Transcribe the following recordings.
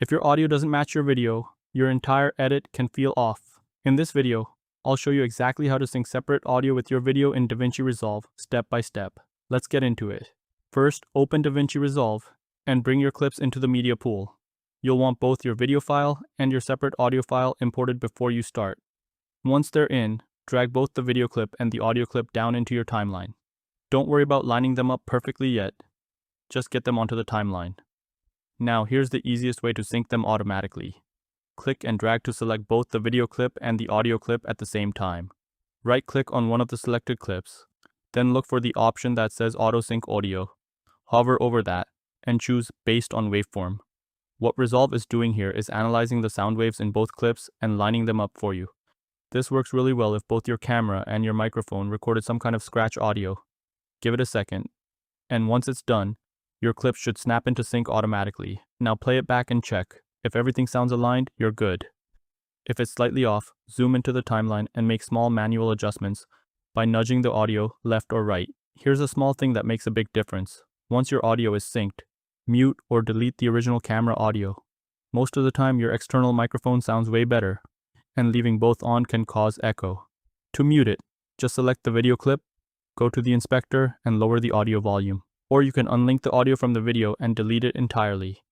If your audio doesn't match your video, your entire edit can feel off. In this video, I'll show you exactly how to sync separate audio with your video in DaVinci Resolve step by step. Let's get into it. First, open DaVinci Resolve and bring your clips into the media pool. You'll want both your video file and your separate audio file imported before you start. Once they're in, drag both the video clip and the audio clip down into your timeline. Don't worry about lining them up perfectly yet. Just get them onto the timeline. Now here's the easiest way to sync them automatically. Click and drag to select both the video clip and the audio clip at the same time. Right-click on one of the selected clips. Then look for the option that says Auto Sync Audio. Hover over that and choose Based on Waveform. What Resolve is doing here is analyzing the sound waves in both clips and lining them up for you. This works really well if both your camera and your microphone recorded some kind of scratch audio. Give it a second, and once it's done, your clip should snap into sync automatically. Now play it back and check. If everything sounds aligned, you're good. If it's slightly off, zoom into the timeline and make small manual adjustments by nudging the audio left or right. Here's a small thing that makes a big difference. Once your audio is synced, mute or delete the original camera audio. Most of the time your external microphone sounds way better, and leaving both on can cause echo. To mute it, just select the video clip, go to the inspector and lower the audio volume. Or you can unlink the audio from the video and delete it entirely.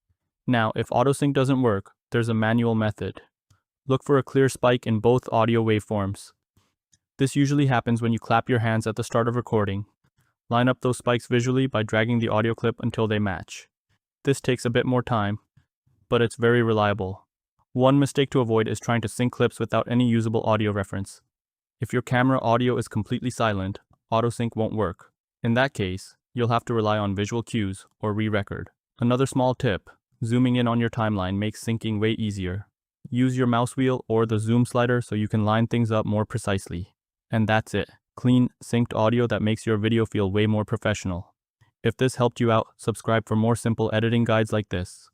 Now, if auto sync doesn't work, there's a manual method. Look for a clear spike in both audio waveforms. This usually happens when you clap your hands at the start of recording. Line up those spikes visually by dragging the audio clip until they match. This takes a bit more time, but it's very reliable. One mistake to avoid is trying to sync clips without any usable audio reference. If your camera audio is completely silent, auto sync won't work. In that case, you'll have to rely on visual cues or re-record. Another small tip, zooming in on your timeline makes syncing way easier. Use your mouse wheel or the zoom slider so you can line things up more precisely. And that's it. Clean, synced audio that makes your video feel way more professional. If this helped you out, subscribe for more simple editing guides like this.